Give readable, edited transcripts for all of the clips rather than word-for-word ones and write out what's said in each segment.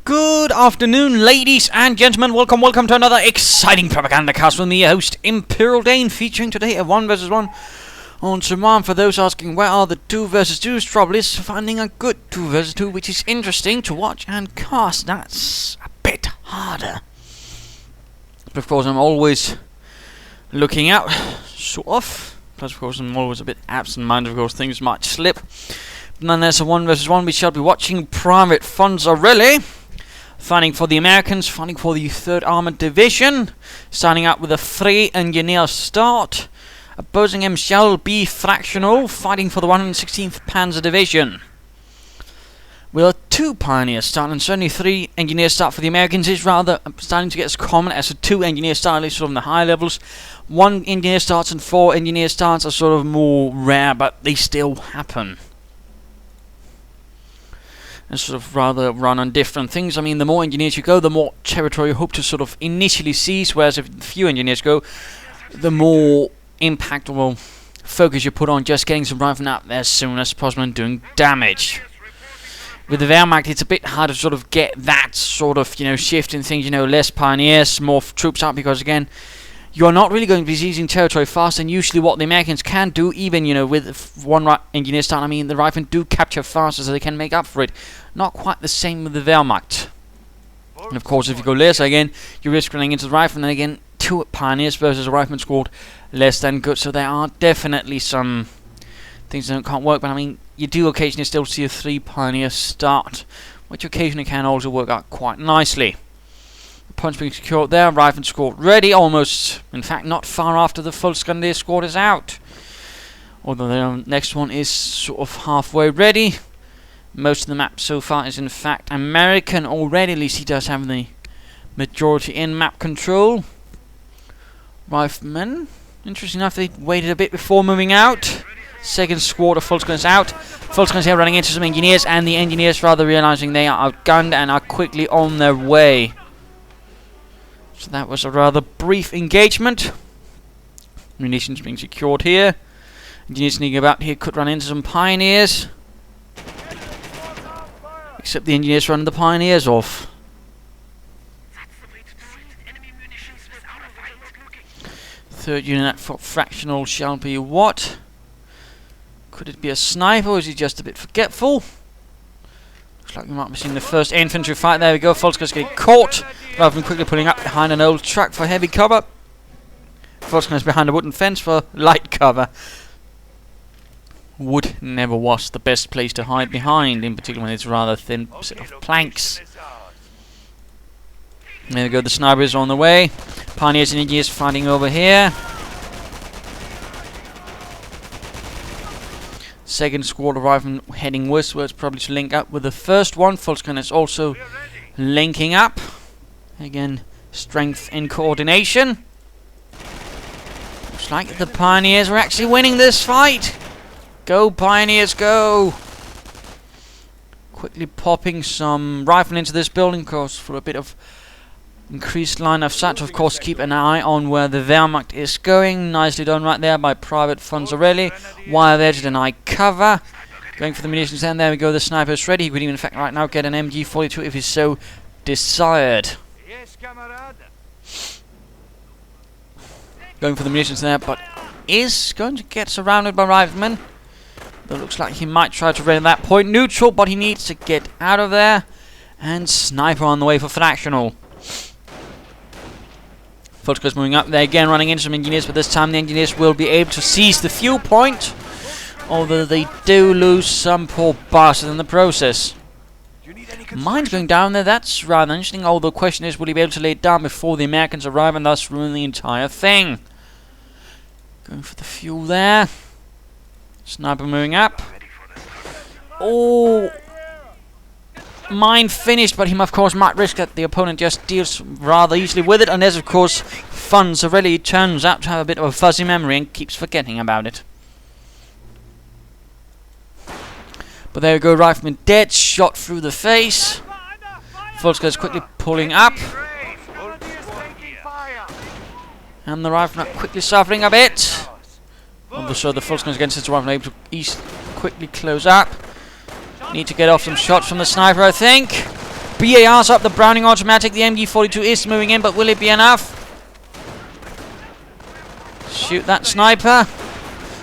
Good afternoon, ladies and gentlemen. Welcome to another exciting Propagandacast with me, your host, Imperial Dane, featuring today a 1 vs 1 on Semois. For those asking where are the 2 vs 2s, trouble is finding a good 2 vs 2, which is interesting to watch and cast. That's a bit harder. But of course, I'm always looking out, sort of. Plus, of course, I'm always a bit absent-minded. Of course, things might slip. But then there's a 1 vs 1. We shall be watching PvtFonzarelli, fighting for the Americans, fighting for the 3rd Armoured Division, starting out with a 3-engineer start. Opposing him shall be Fractional, fighting for the 116th Panzer Division. With a 2 pioneer start, and certainly 3 engineer start for the Americans is rather starting to get as common as a 2 engineer start, at least sort of on the high levels. 1 engineer starts and 4 engineer starts are sort of more rare, but they still happen. And sort of rather run on different things. I mean, the more engineers you go, the more territory you hope to sort of initially seize, whereas if few engineers go, the more impact or focus you put on just getting some riflemen out there as soon as possible and doing damage. With the Wehrmacht, it's a bit hard to sort of get that sort of, shift in things, less pioneers, more troops out, because again, you're not really going to be seizing territory fast, and usually what the Americans can do, even, with 1 engineer start, I mean, the riflemen do capture faster, so they can make up for it. Not quite the same with the Wehrmacht. And of course, if you go less, again, you risk running into the riflemen, and again, 2 pioneers versus a rifleman scored less than good, so there are definitely some things that can't work, but I mean, you do occasionally still see a 3 pioneer start, which occasionally can also work out quite nicely. Punch being secured there, rifleman scored ready, almost, in fact, not far after the full Scandinavian squad is out. Although the next one is sort of halfway ready. Most of the map so far is in fact American already, at least he does have the majority in map control. Riflemen, interesting enough, they waited a bit before moving out. Second squad of Volksguns is out. Volksguns here running into some engineers, and the engineers rather realizing they are outgunned and are quickly on their way. So that was a rather brief engagement. Munitions being secured here. Engineers sneaking about here could run into some pioneers. Except the engineers running the pioneers off. Third unit for Fractional shall be what? Could it be a sniper, or is he just a bit forgetful? Looks like we might be seeing the first infantry fight. There we go. Volksguns getting caught, rather than quickly pulling up behind an old truck for heavy cover. Volksguns behind a wooden fence for light cover. Wood never was the best place to hide behind, in particular when it's rather thin set of planks. There we go. The snipers are on the way. Pioneers and engineers fighting over here. Second squad of riflemen heading westwards, probably to link up with the first one. Volksgun is also linking up. Again, strength in coordination. Looks like the pioneers are actually winning this fight. Go pioneers, go! Quickly popping some rifle into this building, of course, for a bit of increased line of sight. Of course, keep an eye on where the Wehrmacht is going. Nicely done right there by PvtFonzarelli. Wire there to deny cover. Going for the munitions, and there we go. The sniper is ready. He could even, in fact, right now get an MG42 if he so desired. Going for the munitions there, but is going to get surrounded by riflemen. Though it looks like he might try to run that point neutral, but he needs to get out of there. And sniper on the way for Fractional. Volksguns moving up there again, running into some engineers, but this time the engineers will be able to seize the fuel point, although they do lose some poor bastard in the process. Mines going down there, that's rather interesting, although the question is, will he be able to lay it down before the Americans arrive and thus ruin the entire thing? Going for the fuel there. Sniper moving up. Oh! Mine finished, but him of course might risk that the opponent just deals rather easily with it, unless of course Fonzarelli turns out to have a bit of a fuzzy memory and keeps forgetting about it. But there we go, rifleman dead, shot through the face. Volksguns quickly pulling up. And the rifleman quickly suffering a bit. So the Volksguns against his rifleman able to quickly close up. Need to get off some shots from the sniper, I think. BAR's up, the Browning automatic. The MG42 is moving in, but will it be enough? Shoot that sniper.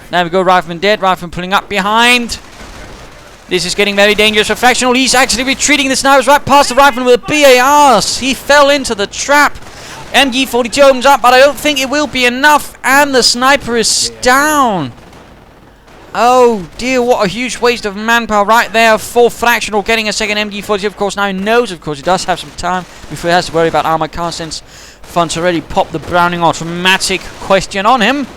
There we go, Rifleman dead. Rifleman pulling up behind. This is getting very dangerous for Fractional. He's actually retreating. The sniper's right past the Rifleman with BARs. He fell into the trap. MG42 opens up, but I don't think it will be enough. And the sniper is down. Oh dear, what a huge waste of manpower right there for Fractional, getting a second MG42. Of course, now he knows, of course, he does have some time before he has to worry about armored cars, since Fonzarelli popped the Browning automatic question on him.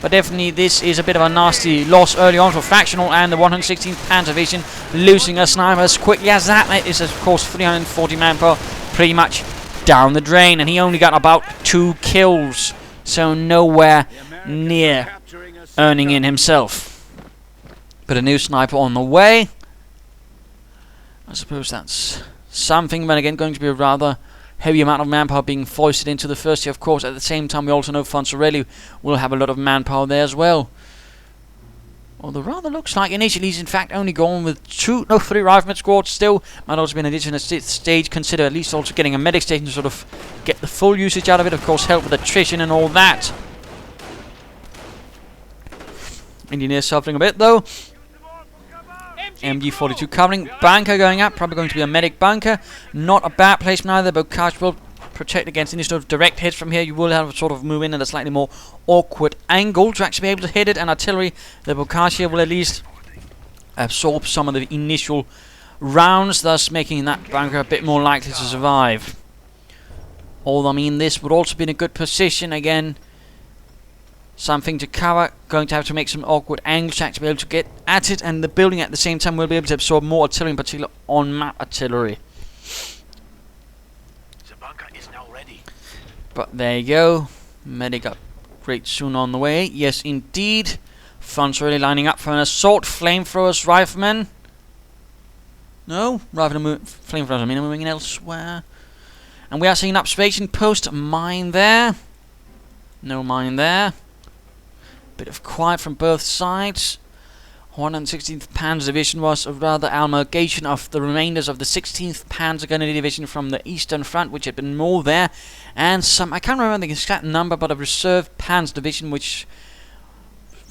But definitely this is a bit of a nasty loss early on for Fractional, and the 116th Panzer Division losing a sniper as quickly as that. It is, of course, 340 manpower pretty much down the drain, and he only got about 2 kills, so nowhere near earning in himself. But a new sniper on the way. I suppose that's something, but again, going to be a rather heavy amount of manpower being foisted into the first year, of course. At the same time, we also know Fonzarelli will have a lot of manpower there as well. Although rather looks like initially he's in fact only going with 3 rifleman squads still. Might also be an addition at this stage, consider at least also getting a medic station to sort of get the full usage out of it. Of course, help with attrition and all that. Engineers suffering a bit though. MG42 covering. Bunker going up. Probably going to be a medic bunker. Not a bad place neither. Bokash will protect against any sort of direct hits from here. You will have to sort of move in at a slightly more awkward angle to actually be able to hit it. And artillery, the Bokash here will at least absorb some of the initial rounds, thus making that bunker a bit more likely to survive. Although, I mean, this would also be in a good position again. Something to cover, going to have to make some awkward angles to actually be able to get at it, and the building at the same time will be able to absorb more artillery, in particular on map artillery. The bunker is now ready. But there you go, medic upgrade soon on the way. Yes indeed. Fonzarelli lining up for an assault. Flamethrowers, riflemen. No, riflemen, flamethrowers are moving elsewhere. And we are seeing an observation post. Mine there. No mine there. Bit of quiet from both sides. 116th Panzer Division was a rather amalgamation of the remainders of the 16th Panzer Gunnery Division from the Eastern Front, which had been more there, and some, I can't remember the exact number, but a reserve Panzer Division which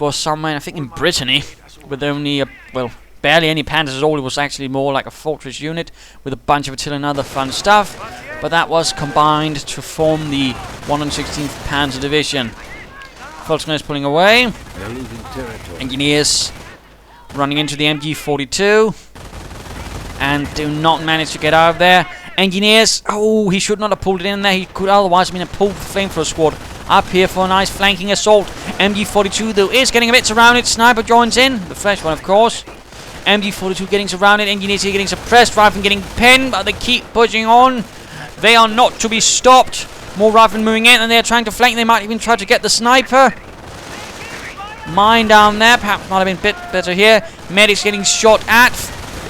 was somewhere, I think, in Brittany, with only barely any Panzers at all. It was actually more like a fortress unit with a bunch of artillery and other fun stuff, but that was combined to form the 116th Panzer Division. Volkswagen is pulling away. Engineers running into the MG42 and do not manage to get out of there. Engineers, oh, he should not have pulled it in there. He could otherwise have been a pulled flamethrower squad up here for a nice flanking assault. MG42 though is getting a bit surrounded. Sniper joins in, the fresh one of course. MG42 getting surrounded. Engineers here getting suppressed. Riflemen getting pinned, but they keep pushing on. They are not to be stopped. More riflemen moving in, and they're trying to flank. They might even try to get the sniper. Mine down there. Perhaps might have been a bit better here. Medics getting shot at.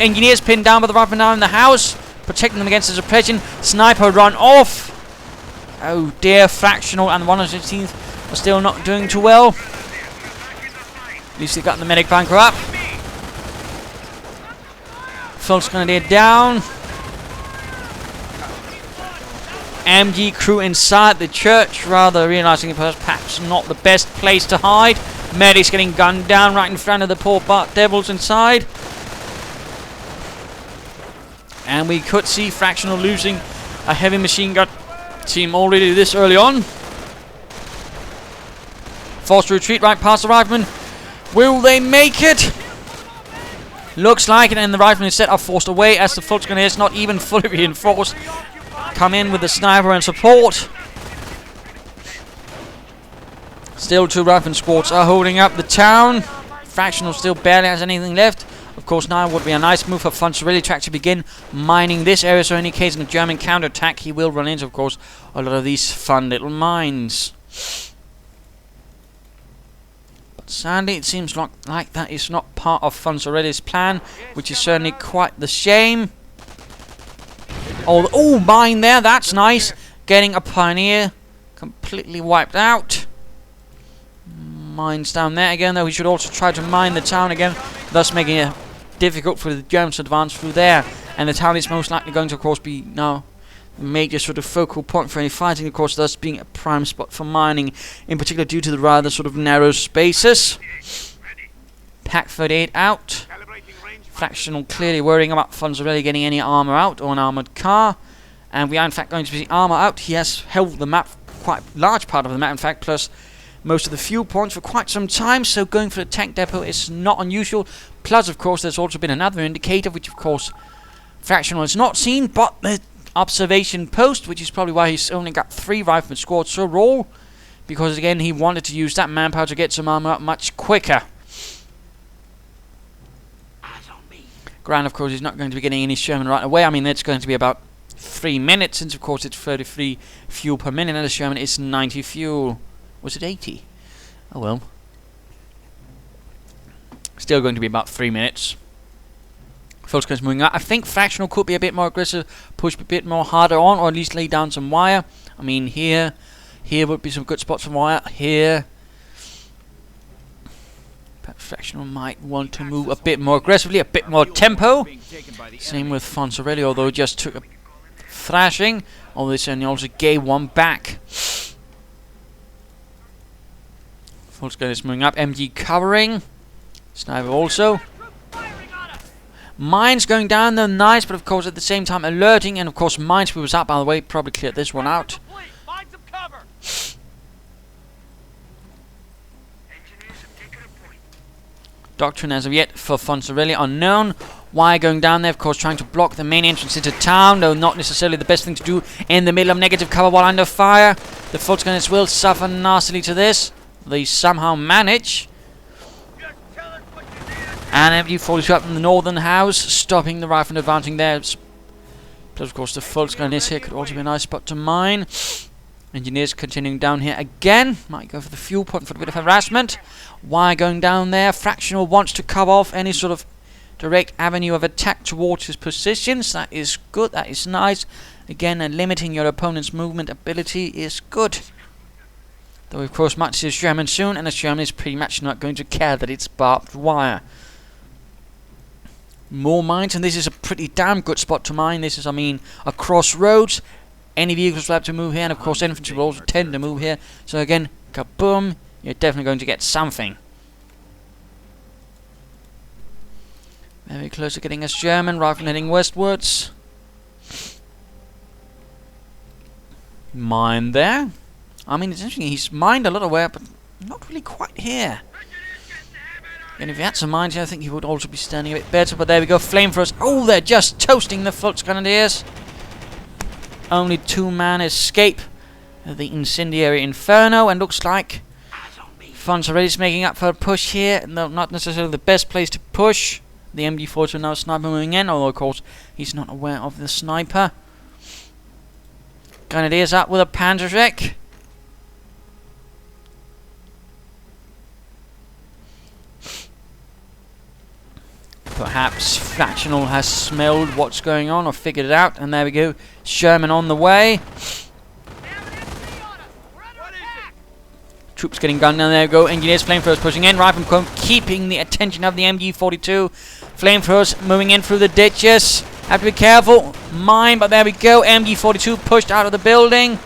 Engineers pinned down by the riflemen now in the house, protecting them against the suppression. Sniper run off. Oh dear, Fractional and the 116th are still not doing too well. At least they've got the medic bunker up. Fult's Grenadier down. MG crew inside the church, rather realizing it was perhaps not the best place to hide. Medics getting gunned down right in front of the poor devils inside. And we could see Fractional losing a heavy machine gun team already this early on. Forced to retreat right past the riflemen. Will they make it? Looks like it, and the riflemen instead are forced away as the Volkswagen is not even fully reinforced. Come in with the sniper and support. Still 2 rifleman squads are holding up the town. Fractional still barely has anything left. Of course, now would be a nice move for Fonzarelli to actually begin mining this area, so in any case in a German counterattack he will run into, of course, a lot of these fun little mines. But sadly it seems like that is not part of Fonzarelli's plan, which is certainly quite the shame. Oh, mine there, that's nice. Getting a Pioneer completely wiped out. Mines down there again, though. We should also try to mine the town again, thus making it difficult for the Germans to advance through there. And the town is most likely going to, of course, be now a major sort of focal point for any fighting, of course, thus being a prime spot for mining, in particular due to the rather sort of narrow spaces. Pack 38 out. Fractional clearly worrying about Fonzarelli getting any armor out or an armored car. And we are in fact going to see armor out. He has held the map, quite large part of the map in fact, plus most of the fuel points for quite some time. So going for the tank depot is not unusual. Plus, of course, there's also been another indicator, which of course Fractional has not seen, but the observation post, which is probably why he's only got 3 rifleman squads to roll, because again he wanted to use that manpower to get some armor out much quicker. Grant, of course, is not going to be getting any Sherman right away. I mean, that's going to be about 3 minutes, since of course it's 33 fuel per minute, and the Sherman is 90 fuel. Was it 80? Oh well. Still going to be about 3 minutes. Folks, guys, moving out. I think Fractional could be a bit more aggressive, push a bit more harder on, or at least lay down some wire. I mean, here would be some good spots for wire. Here. Perhaps Fractional might want to move a bit more aggressively, a bit more tempo. Same with Fonzarelli, although he just took a thrashing. Although this only also gave one back. Folks, guys, moving up. MG covering. Sniper also. Mines going down, though, nice, but of course at the same time alerting, and of course Minesweeper was out, by the way, probably cleared this one out. Doctrine as of yet for Fonzarelli unknown. Why going down there? Of course trying to block the main entrance into town, though not necessarily the best thing to do in the middle of negative cover while under fire. The Volksgunners will suffer nastily to this. They somehow manage. And MG42 up in the northern house, stopping the rifle and advancing there. Plus, of course, the Volksgunners here could also be a nice spot to mine. Engineers continuing down here again. Might go for the fuel point for a bit of harassment. Why going down there? Fractional wants to cover off any sort of direct avenue of attack towards his positions. That is good. That is nice. Again, limiting your opponent's movement ability is good. Though, of course, might see a Sherman soon, and the Sherman is pretty much not going to care that it's barbed wire. More mines, and this is a pretty damn good spot to mine. This is, I mean, a crossroads. Any vehicles will have to move here, and of course infantry will also tend to move here. So again, kaboom, you're definitely going to get something. Very close to getting a Sherman, rifle heading westwards. Mine there. I mean, it's interesting, he's mined a lot of where, but not really quite here. And if he had some mines here, I think he would also be standing a bit better. But there we go, flamethrowers. Oh, they're just toasting the Volksgrenadiers. Only 2-man escape of the incendiary inferno, and looks like Fonzarelli's making up for a push here. No, not necessarily the best place to push. The MG42 now sniper moving in, although of course he's not aware of the sniper. Grenadiers up with a Panzer. Perhaps Fractional has smelled what's going on or figured it out, and there we go. Sherman on the way. Troops getting gunned down. There we go. Engineers, flamethrowers pushing in. Riflemen keeping the attention of the MG42. Flamethrowers moving in through the ditches. Have to be careful. Mine, but there we go. MG42 pushed out of the building.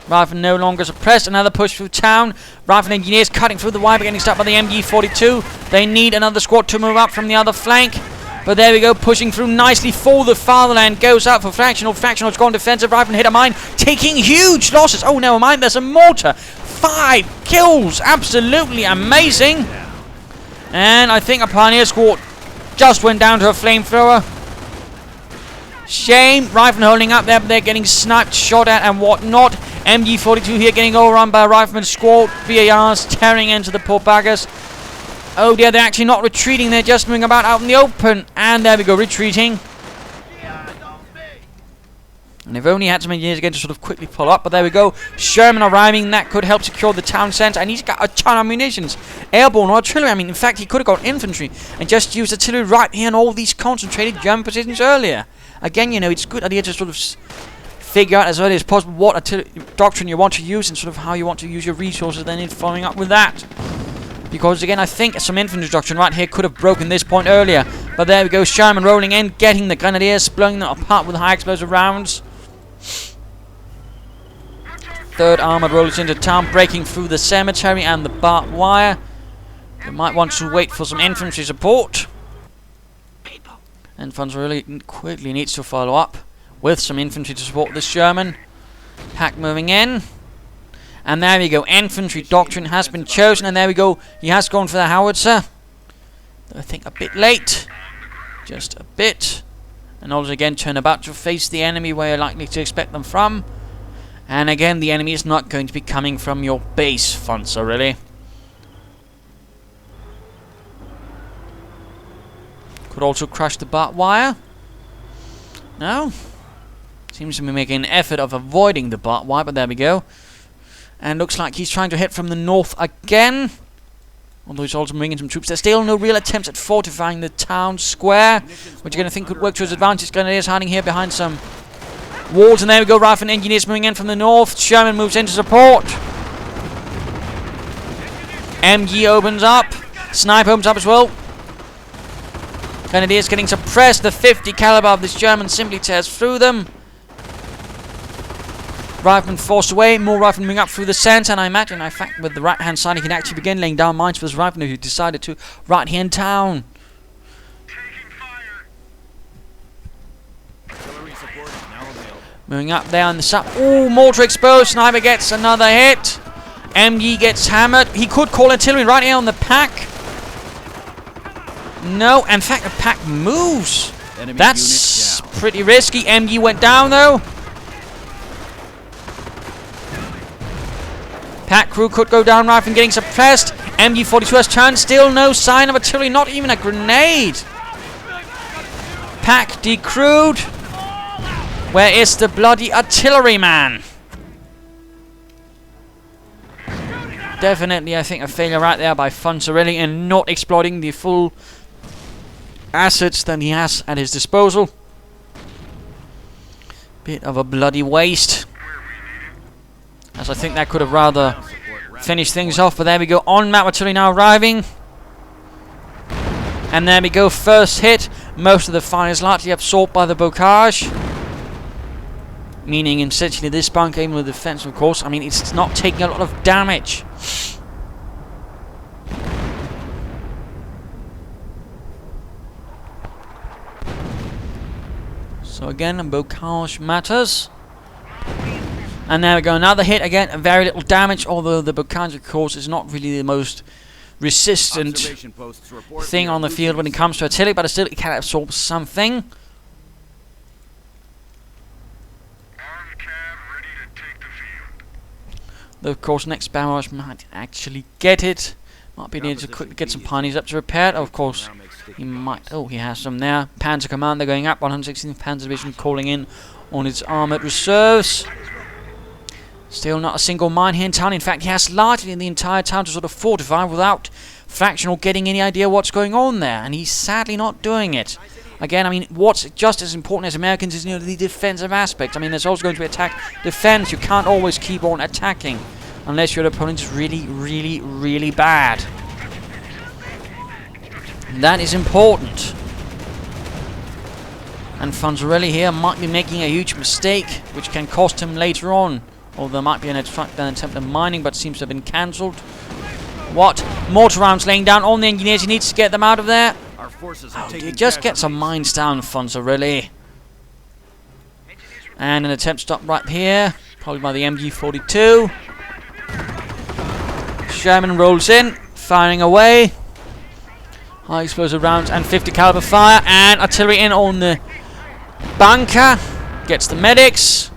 Rifle no longer suppressed. Another push through town. Rifle engineers cutting through the wire, but getting stopped by the MG42. They need another squad to move up from the other flank. But there we go, pushing through nicely for the fatherland. Goes out for Fractional. Fractional's gone defensive. Rifle hit a mine, taking huge losses. Oh, never mind. There's a mortar. 5 kills. Absolutely amazing. And I think a Pioneer squad just went down to a flamethrower. Shame. Rifleman holding up there, but they're getting sniped, shot at, and whatnot. MG42 here getting overrun by a Rifleman squad. VARs tearing into the poor buggers. Oh dear, they're actually not retreating. They're just moving about out in the open. And there we go, retreating. And they've only had some engineers again to sort of quickly pull up. But there we go. Sherman arriving. That could help secure the town centre. And he's got a ton of munitions. Airborne artillery. I mean, in fact, he could have got infantry and just used artillery right here in all these concentrated German positions earlier. Again, you know, it's a good idea to sort of figure out as early as possible what doctrine you want to use and sort of how you want to use your resources, then in following up with that. Because again, I think some infantry reduction right here could have broken this point earlier. But there we go, Sherman rolling in, getting the grenadiers, blowing them apart with high explosive rounds. 3rd Armoured rolls into town, breaking through the cemetery and the barbed wire. They might want to wait for some infantry support. And Fonzarelli quickly needs to follow up with some infantry to support this Sherman. Pack moving in. And there we go, infantry doctrine has been chosen, and there we go, he has gone for the howitzer. I think a bit late. Just a bit. And also again, turn about to face the enemy where you're likely to expect them from. And again, the enemy is not going to be coming from your base, Fonzarelli. Could also crush the barbed wire. No. Seems to be making an effort of avoiding the barbed wire, but there we go. And looks like he's trying to hit from the north again. Although he's also bringing some troops. There's still no real attempts at fortifying the town square, which you're going to think could work to his advantage. Grenadiers hiding here behind some walls, and there we go, Rifle engineers moving in from the north. Sherman moves in to support. MG opens up. Sniper opens up as well. Grenadiers getting suppressed. The 50 caliber of this German simply tears through them. Riflemen forced away. More riflemen moving up through the centre, and I imagine, in fact, with the right hand side, he can actually begin laying down mines for his riflemen who decided to right here in town. Moving up there on the side. Oh, mortar exposed. Sniper gets another hit. MG gets hammered. He could call artillery right here on the pack. No, in fact, the pack moves. That's pretty risky. MG went down, though. Pack crew could go down. Rifle getting suppressed. MG-42 has turned. Still no sign of artillery. Not even a grenade. Pack decrewed. Where is the bloody artilleryman? Definitely, I think, a failure right there by Fonzarelli in not exploiting the full assets that he has at his disposal. Bit of a bloody waste. As I think that could have rather finished things off. But there we go. On-map artillery now arriving. And there we go. First hit. Most of the fire is largely absorbed by the bocage. Meaning, essentially, this bunker, even with the defense, of course, I mean, it's not taking a lot of damage. So again, bocage matters. And there we go, another hit again, very little damage, although the bocage, of course, is not really the most resistant thing on the field when it comes to artillery, but still it can absorb something. Though, of course, next barrage might actually get it. Might be needed to quickly get some pioneers up to repair it. Oh, of course, he might. Oh, he has some there. Panzer Commander going up. 116th Panzer Division calling in on its armoured reserves. Still not a single mine here in town. In fact, he has largely the entire town to sort of fortify without Fractional getting any idea what's going on there. And he's sadly not doing it. Again, I mean, what's just as important as Americans is, the defensive aspect. I mean, there's always going to be attack, defense. You can't always keep on attacking unless your opponent is really, really, really bad. That is important. And Fonzarelli here might be making a huge mistake, which can cost him later on. Or there might be an attempt at mining, but seems to have been cancelled. What? Mortar rounds laying down on the engineers. He needs to get them out of there. Oh, just get some mines down, Fonzarelli. And an attempt to stop right here. Probably by the MG-42. Sherman rolls in, firing away. High explosive rounds and 50 caliber fire. And artillery in on the bunker. Gets the medics.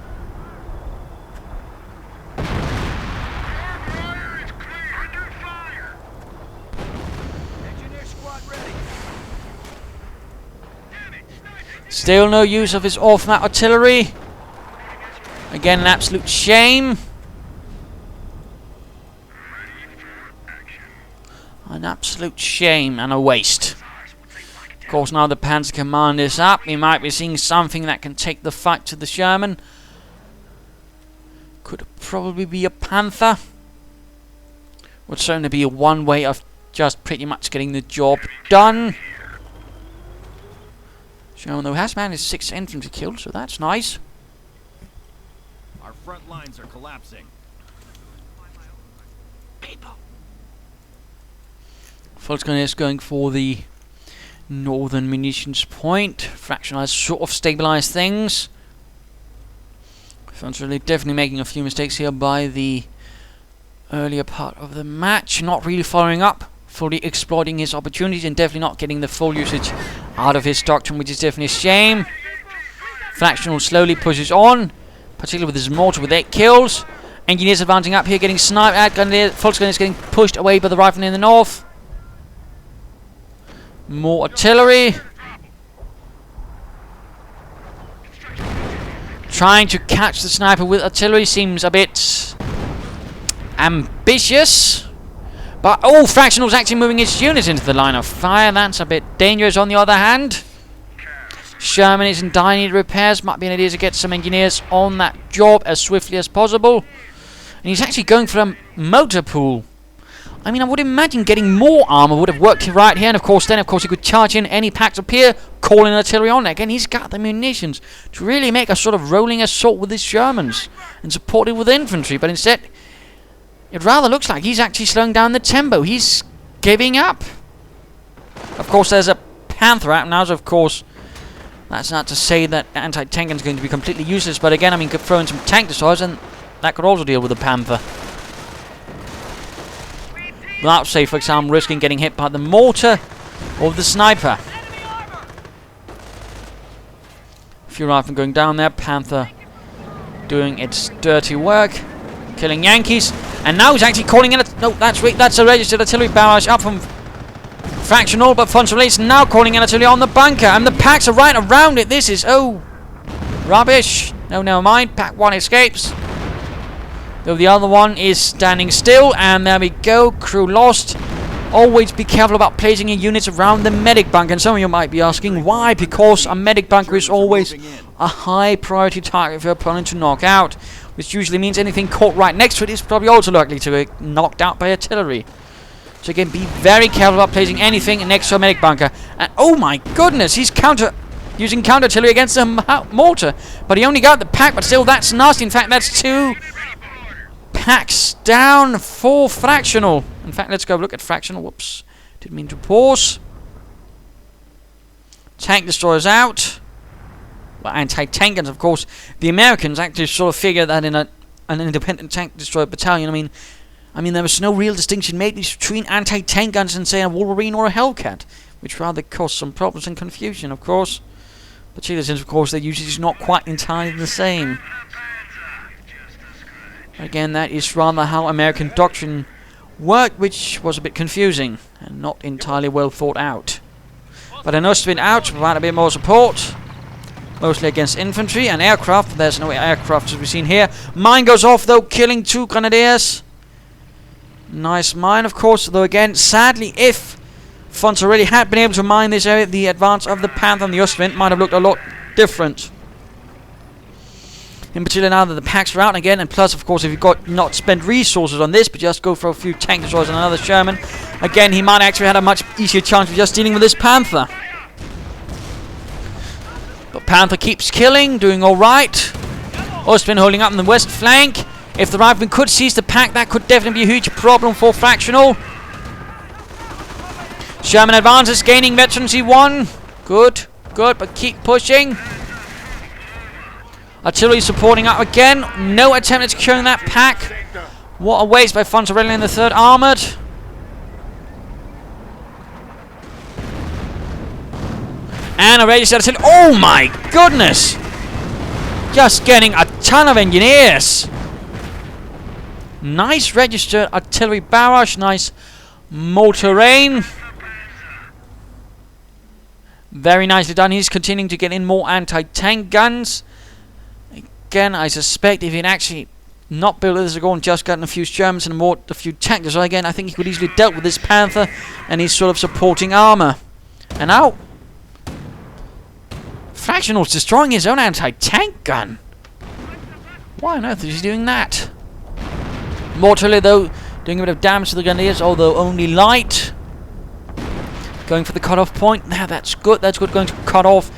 Still no use of his off-map artillery. Again, an absolute shame. An absolute shame and a waste. Of course, now the Panzer Command is up. We might be seeing something that can take the fight to the Sherman. Could probably be a Panther. Would certainly be one way of just pretty much getting the job done. Sherman though has managed 6 infantry kills, so that's nice. Our front lines are collapsing. Volkswagen is going for the northern munitions point. Fractional has sort of stabilized things. Really definitely making a few mistakes here by the earlier part of the match. Not really following up, fully exploiting his opportunities, and definitely not getting the full usage out of his doctrine, which is definitely a shame. Fractional slowly pushes on, particularly with his mortar with 8 kills. Engineers advancing up here, getting sniped at. Volkswagen is getting pushed away by the riflemen in the north. More artillery. Trying to catch the sniper with artillery seems a bit ambitious. But, oh, Fractional's actually moving his units into the line of fire. That's a bit dangerous on the other hand. Sherman is in dire need of repairs. Might be an idea to get some engineers on that job as swiftly as possible. And he's actually going for a motor pool. I mean, I would imagine getting more armor would have worked right here. And, of course, he could charge in any packs appear, calling artillery on. Again, he's got the munitions to really make a sort of rolling assault with his Shermans and support it with infantry. But instead, it rather looks like he's actually slowing down the tempo. He's giving up. Of course, there's a Panther out now, so of course, that's not to say that anti-tank is going to be completely useless. But again, I mean, could throw in some tank destroyers, and that could also deal with the Panther. Without, say, for example, risking getting hit by the mortar or the sniper. A few riflemen going down there. Panther doing its dirty work. Killing Yankees. And now he's actually calling in a... No, that's weak. That's a registered artillery barrage up from Fractional. But Fonzarelli is now calling in artillery on the bunker. And the packs are right around it. This is... Oh, rubbish. No, never mind. Pack 1 escapes. Though the other one is standing still. And there we go. Crew lost. Always be careful about placing your units around the medic bunker. And some of you might be asking why. Because a medic bunker is always a high priority target for your opponent to knock out. Which usually means anything caught right next to it is probably also likely to get knocked out by artillery. So again, be very careful about placing anything next to a medic bunker. And oh my goodness, he's using counter artillery against a mortar. But he only got the pack, but still that's nasty. In fact, that's 2 packs down for Fractional. In fact, let's go look at Fractional. Whoops, didn't mean to pause. Tank destroyers out. Well, anti-tank guns, of course. The Americans actually sort of figured that in an independent tank destroyer battalion. I mean, there was no real distinction made between anti-tank guns and, say, a Wolverine or a Hellcat, which rather caused some problems and confusion, of course. Particularly since, of course, their usage is not quite entirely the same. Again, that is rather how American doctrine worked, which was a bit confusing and not entirely well thought out. But I know it's been out to provide a bit more support. Mostly against infantry and aircraft. There's no aircraft as we've seen here. Mine goes off though, killing 2 grenadiers. Nice mine, of course. Though again, sadly, if Fonzarelli had been able to mine this area, the advance of the Panther and the Ostwind might have looked a lot different. In particular, now that the packs are out again, and plus, of course, if you've got not spent resources on this, but just go for a few tank destroyers and another Sherman, again, he might actually have had a much easier chance of just dealing with this Panther. But Panther keeps killing, doing alright. Ostwind holding up on the west flank. If the riflemen could seize the pack, that could definitely be a huge problem for Fractional. Sherman advances, gaining veterancy 1. Good, but keep pushing. Artillery supporting up again. No attempt at securing that pack. What a waste by Fonzarelli in the 3rd Armoured. And a registered artillery. Oh my goodness! Just getting a ton of engineers. Nice registered artillery barrage. Nice mortar rain. Very nicely done. He's continuing to get in more anti-tank guns. Again, I suspect if he'd actually not built this ago and just gotten a few Shermans and a few tanks, so again, I think he could easily dealt with this Panther and his sort of supporting armor. And now, Fractional's destroying his own anti-tank gun. Why on earth is he doing that? Mortally, though, doing a bit of damage to the grenadiers, although only light. Going for the cut-off point. Now that's good. That's good. Going to cut off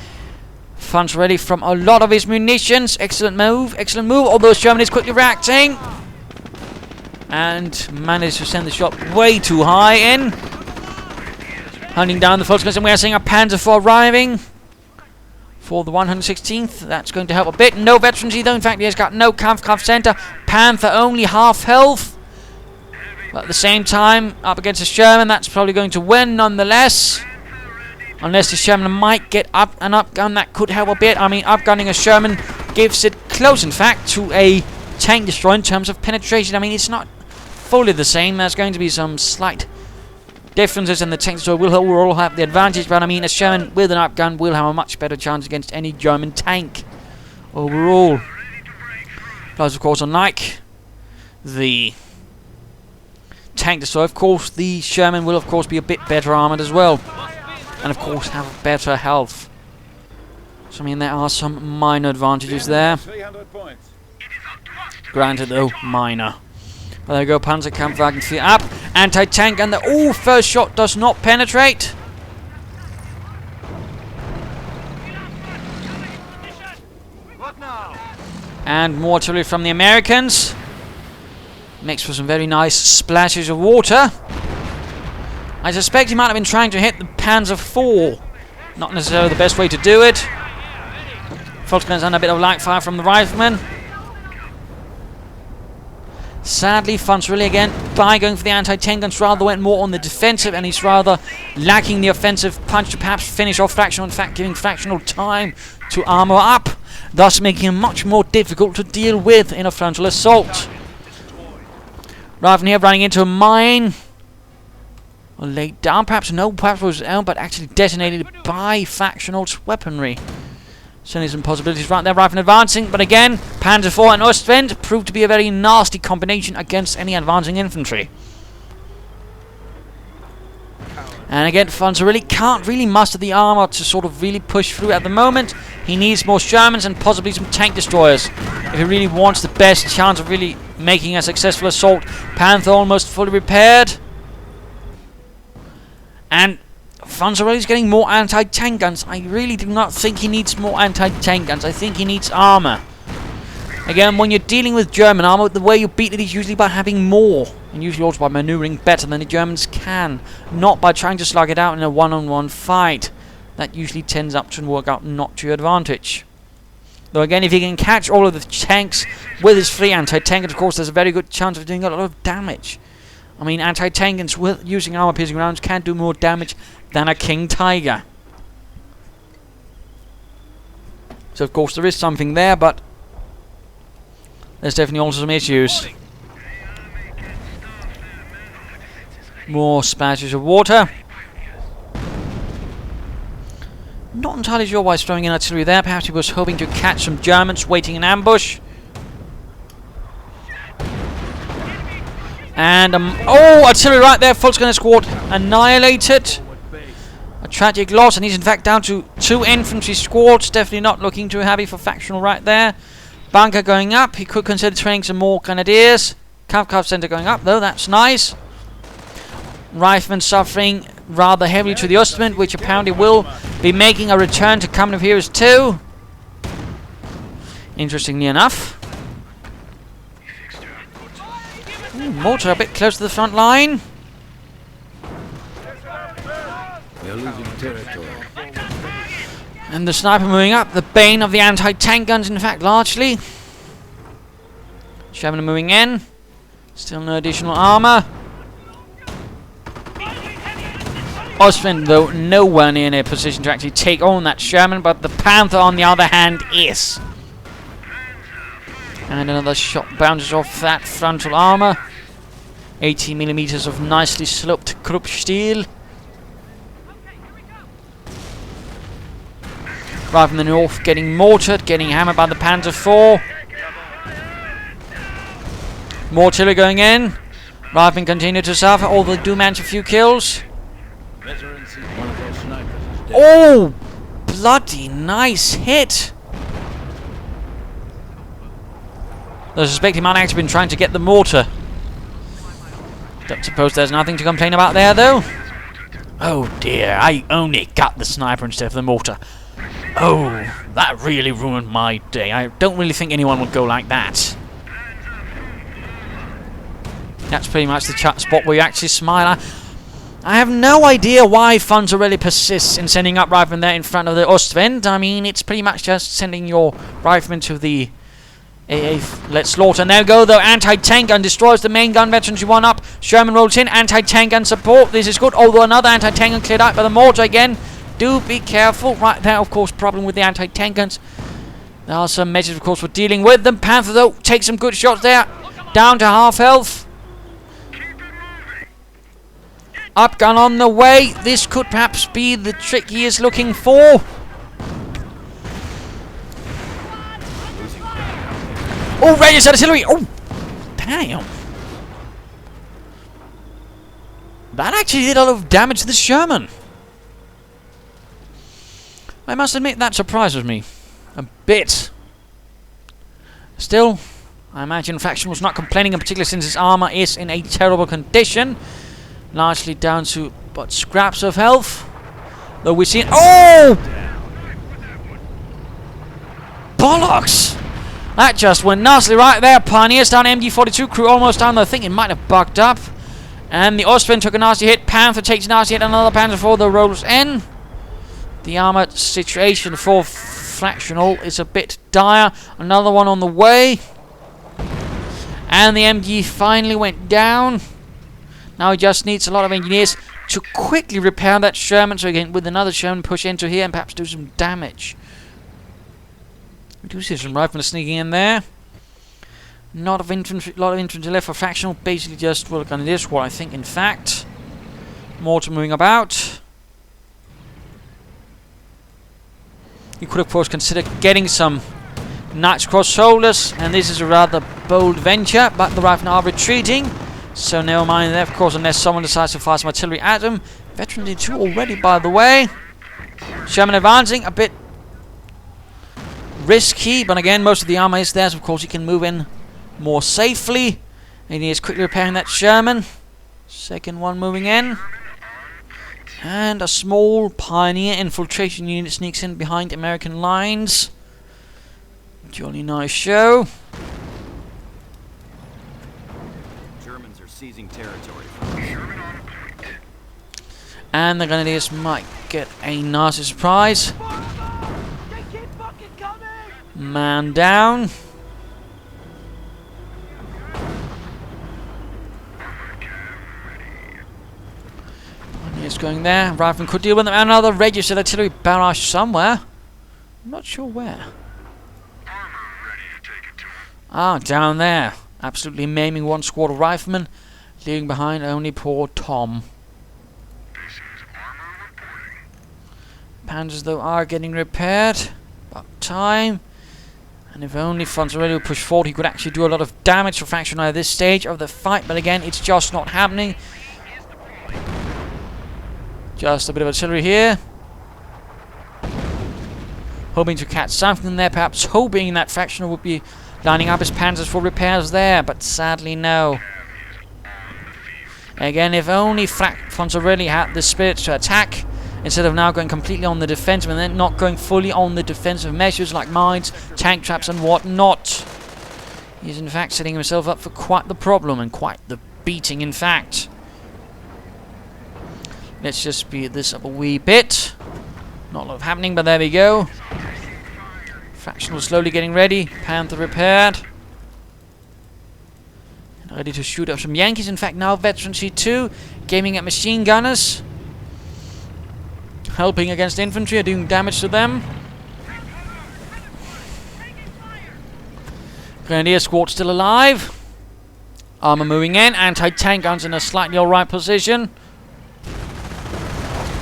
Fonzarelli from a lot of his munitions. Excellent move. Excellent move. Although Sherman is quickly reacting. And managed to send the shot way too high in. Hunting down the Volksguns. And we are seeing a Panther 4 arriving. For the 116th. That's going to help a bit. No veterans either. In fact, he has got no Kampfkraft Center. Panther only half health. But at the same time, up against a Sherman, that's probably going to win nonetheless. Unless the Sherman might get up and upgun, that could help a bit. I mean, upgunning a Sherman gives it close, in fact, to a tank destroyer in terms of penetration. I mean, it's not fully the same. There's going to be some slight differences, and the tank destroyer will overall have the advantage. But I mean, a Sherman with an upgun will have a much better chance against any German tank overall. Plus, of course, unlike the tank destroyer, of course, the Sherman will, of course, be a bit better armored as well. And, of course, have better health. So, I mean, there are some minor advantages there. Granted, though, minor. But there we go, Panzerkampfwagen 4 up. Anti-tank, and the first shot does not penetrate. And more artillery from the Americans. Makes for some very nice splashes of water. I suspect he might have been trying to hit the Panzer 4. Not necessarily the best way to do it. Volksguns under a bit of light fire from the riflemen. Sadly, Fonzarelli again, by going for the anti-tank guns, rather went more on the defensive, and he's rather lacking the offensive punch to perhaps finish off Fractional. In fact, giving Fractional time to armor up, thus making him much more difficult to deal with in a frontal assault. Rifleman here running into a mine. Or laid down, perhaps perhaps was out, but actually detonated by Fractional's weaponry. Certainly some possibilities right there. Rifleman advancing, but again, Panzer 4 and Ostwind proved to be a very nasty combination against any advancing infantry. And again, Fonzarelli can't really muster the armor to sort of really push through at the moment. He needs more Shermans and possibly some tank destroyers if he really wants the best chance of really making a successful assault. Panther almost fully repaired. And Fonzarelli's getting more anti-tank guns. I really do not think he needs more anti-tank guns. I think he needs armor. Again, when you're dealing with German armor, the way you beat it is usually by having more. And usually also by maneuvering better than the Germans can. Not by trying to slug it out in a one-on-one fight. That usually tends up to work out not to your advantage. Though again, if he can catch all of the tanks with his free anti-tank, of course, there's a very good chance of doing a lot of damage. I mean, anti-tank guns with using armor-piercing rounds can do more damage than a King Tiger. So, of course, there is something there, but there's definitely also some issues. More splashes of water. Not entirely sure why he's throwing in artillery there. Perhaps he was hoping to catch some Germans waiting in ambush. And, artillery right there. Volksgun squad annihilated. A tragic loss, and he's in fact down to 2 infantry squads. Definitely not looking too happy for Fractional right there. Bunker going up. He could consider training some more grenadiers. Kampfkraft Center going up, though. That's nice. Riflemen suffering rather heavily to the Ostwind, which apparently will be making a return to Company of Heroes 2. Interestingly enough. Mortar a bit close to the front line. We are losing territory. And the sniper moving up. The bane of the anti-tank guns, in fact, largely. Sherman moving in. Still no additional armor. Ostwind, though, nowhere near in a position to actually take on that Sherman, but the Panther, on the other hand, is. And another shot bounces off that frontal armor. 80mm of nicely sloped Krupp steel. Right from the north, getting mortared, getting hammered by the Panzer 4. More artillery going in. Riflemen continue to suffer, although they do manage a few kills. Oh! Bloody nice hit! I suspect he might have actually been trying to get the mortar. Don't suppose there's nothing to complain about there, though. Oh dear, I only got the sniper instead of the mortar. Oh, that really ruined my day. I don't really think anyone would go like that. That's pretty much the spot where you actually smile. I have no idea why Fonzarelli persists in sending up riflemen there in front of the Ostwind. I mean, it's pretty much just sending your riflemen to the AA. Let's slaughter. And there we go, though. Anti-tank gun destroys the main gun. Veterans, you one up. Sherman rolls in. Anti-tank gun support. This is good. Although another anti-tank gun cleared out by the mortar again. Do be careful. Right there, of course, problem with the anti-tank guns. There are some measures, of course, for dealing with them. Panther, though, takes some good shots there. Down to half health. Up gun on the way. This could perhaps be the trick he is looking for. Oh, radius artillery! Oh, damn! That actually did a lot of damage to the Sherman. I must admit that surprises me a bit. Still, I imagine Fractional was not complaining in particular since his armor is in a terrible condition, largely down to but scraps of health. Though we've seen, oh, bollocks! That just went nicely right there. Pioneers down, MG42 crew almost down. I think it might have bugged up. And the Ostwind took a nasty hit. Panther takes a nasty hit. Another Panzer IV that rolls in. The armored situation for Fractional is a bit dire. Another one on the way. And the MG finally went down. Now he just needs a lot of engineers to quickly repair that Sherman. So again, with another Sherman, push into here and perhaps do some damage. We do see some riflemen sneaking in there. Lot of infantry left for Fractional. Basically just work on this squad, I think, in fact. Mortar moving about. You could, of course, consider getting some Knights Cross Shoulders, and this is a rather bold venture, but the riflemen are retreating, so never mind that, of course, unless someone decides to fire some artillery at them. Veteran D2 already, by the way. Sherman advancing, a bit risky, but again, most of the armor is there, so of course he can move in more safely. And he is quickly repairing that Sherman. Second one moving in. And a small Pioneer infiltration unit sneaks in behind American lines. Jolly nice show. Germans are seizing territory. And the Grenadiers might get a nasty surprise. Man down. Pioneers going there. Rifleman could deal with them. Another registered artillery barrage somewhere. I'm not sure where. Ah, down there. Absolutely maiming one squad of riflemen, leaving behind only poor Tom. Panzers, though, are getting repaired. About time. And if only Fonzarelli would push forward, he could actually do a lot of damage for Fractional at this stage of the fight. But again, it's just not happening. Just a bit of artillery here. Hoping to catch something there, perhaps hoping that Fractional would be lining up his panzers for repairs there, but sadly no. Again, if only Fonzarelli had the spirit to attack, instead of now going completely on the defensive and then not going fully on the defensive measures like mines, tank traps and whatnot. He's in fact setting himself up for quite the problem and quite the beating, in fact. Let's just speed this up a wee bit. Not a lot happening, but there we go. Fractional slowly getting ready. Panther repaired. And ready to shoot up some Yankees. In fact, now Veteran C2 aiming at machine gunners. Helping against infantry, doing damage to them. Grenadier squad still alive. Armor moving in. Anti-tank guns in a slightly alright position.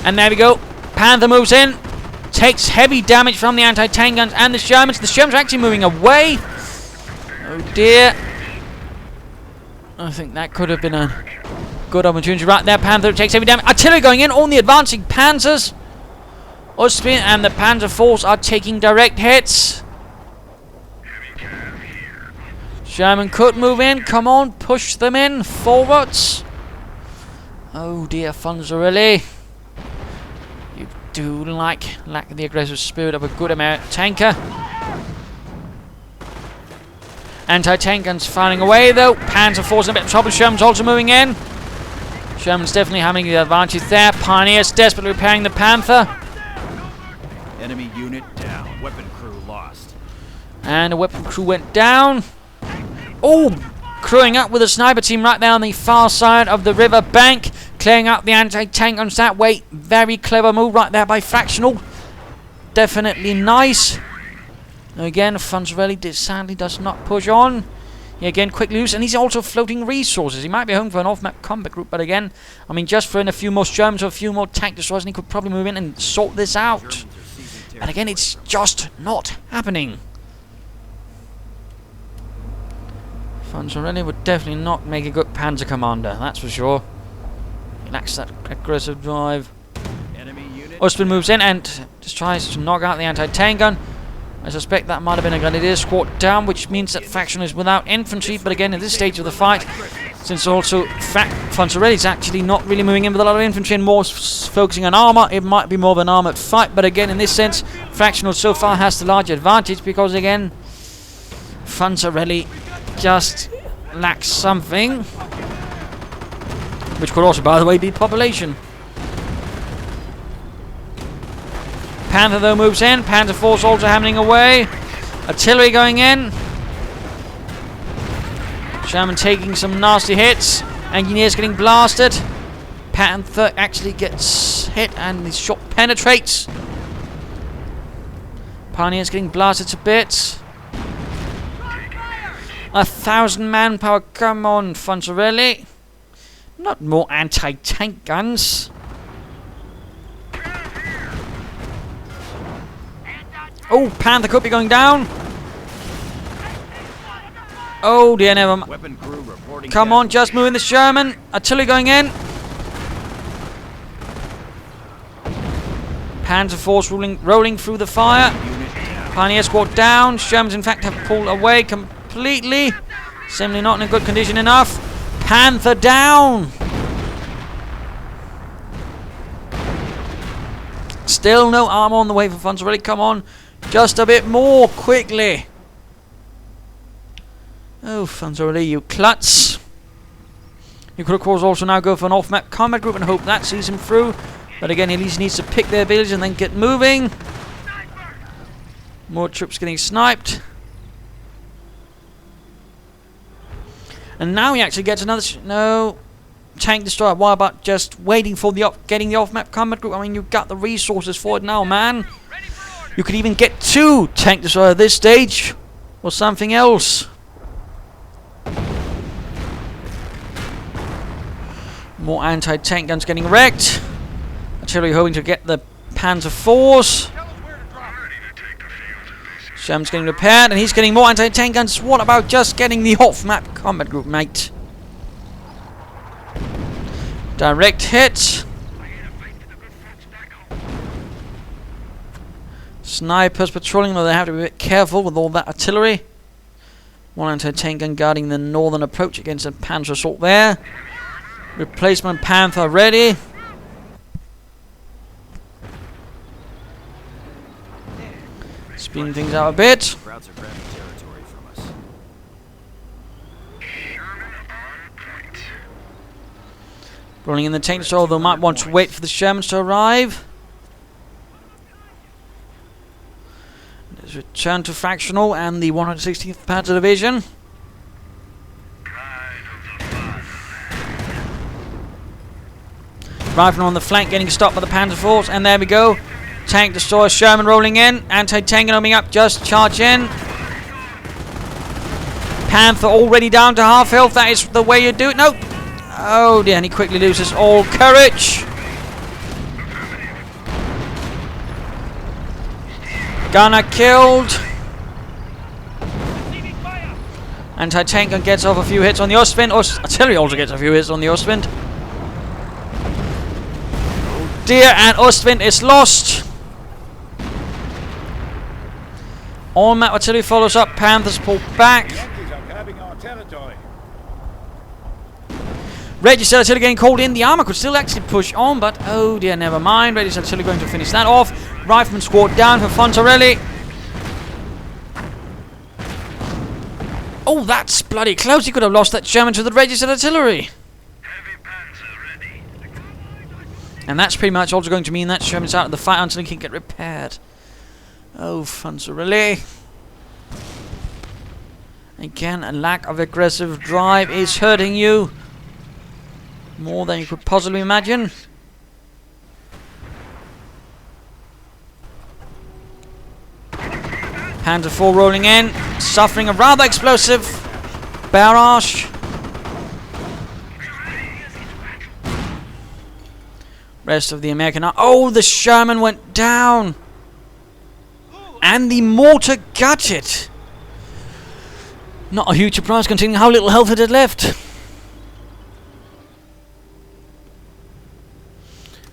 And there we go. Panther moves in. Takes heavy damage from the anti-tank guns and the Shermans. The Shermans are actually moving away. Oh dear. I think that could have been a good opportunity right there. Panther takes heavy damage. Artillery going in on the advancing Panzers. Ostwind and the Panzer force are taking direct hits. Sherman could move in. Come on, push them in forwards. Oh dear, Fonzarelli. do lack the aggressive spirit of a good American tanker. Anti-tank guns firing away though. Panzer force in a bit of trouble. Sherman's also moving in. Sherman's definitely having the advantage there. Pioneers desperately repairing the Panther. Enemy unit down. Weapon crew lost. And the weapon crew went down. Oh! Crewing up with a sniper team right there on the far side of the river bank. Clearing out the anti-tank guns that way. Very clever move right there by Fractional. Definitely nice. Again, Fonzarelli sadly does not push on. He again quickly loose, and he's also floating resources. He might be home for an off-map combat group, but again, I mean, just throwing a few more Germans or a few more tank destroyers, and he could probably move in and sort this out. And again, it's just not happening. Fonzarelli would definitely not make a good Panzer commander, that's for sure. He lacks that aggressive drive. Ostwind moves in and just tries to knock out the anti-tank gun. I suspect that might have been a grenadier squad down, which means that Faction is without infantry. But again, at this stage of the fight, since also Fonzarelli is actually not really moving in with a lot of infantry and more focusing on armor, it might be more of an armored fight. But again, in this sense, Fractional so far has the larger advantage because again, Fonzarelli just lacks something, which could also, by the way, be population. Panther though moves in. Panther force also hammering away. Artillery going in. Sherman taking some nasty hits. Engineers getting blasted. Panther actually gets hit and his shot penetrates. Pioneers getting blasted to bits. 1,000 manpower. Come on, Fonzarelli. Not more anti-tank guns. Oh, Panther could be going down. Oh dear, never mind. Come on, just moving the Sherman. Artillery going in. Panzer force rolling through the fire. Pioneer squad down. Shermans in fact have pulled away completely. Simply not in a good condition enough. Panther down. Still no armor on the way for Fonzarelli. Come on. Just a bit more quickly. Oh, Fonzarelli, you klutz. You could, of course, also now go for an off-map combat group and hope that sees him through. But again, he at least needs to pick their abilities and then get moving. More troops getting sniped. And now he actually gets another... no. Tank destroyer. Why about just waiting for the getting the off-map combat group? I mean, you've got the resources for it now, man. You could even get 2 tank destroyers at this stage, or something else. More anti-tank guns getting wrecked. Artillery hoping to get the Panzer force. Sherman's getting repaired, and he's getting more anti-tank guns. What about just getting the off-map combat group, mate? Direct hit. Snipers patrolling, though they have to be a bit careful with all that artillery. One anti-tank gun guarding the northern approach against a Panzer assault there. Replacement Panther ready. Speeding things out a bit. Rolling in the tank destroyer, although might want to wait for the Shermans to arrive. Let's return to Fractional and the 116th Panzer Division. Rifleman on the flank getting stopped by the Panzer force, and there we go. Tank destroyer Sherman rolling in. Anti-tank opening up, just charge in. Panther already down to half health. That is the way you do it. No. Oh dear, and he quickly loses all courage. Gunner killed. Anti-tank gun gets off a few hits on the Ostwind. Artillery also gets a few hits on the Ostwind. Oh dear, and Ostwind is lost. On-map artillery follows up. Panthers pulled back. Register artillery getting called in. The armor could still actually push on, but oh dear, never mind. Register artillery going to finish that off. Rifleman squad down for Fonzarelli. Oh, that's bloody close. He could have lost that German to the registered artillery. And that's pretty much also going to mean that Sherman's out of the fight until he can get repaired. Oh, Fonzarelli. Again, a lack of aggressive drive is hurting you. More than you could possibly imagine. Panzer 4 rolling in, suffering a rather explosive barrage. Rest of the American oh, the Sherman went down. And the mortar gutted. Not a huge surprise considering how little health it had left.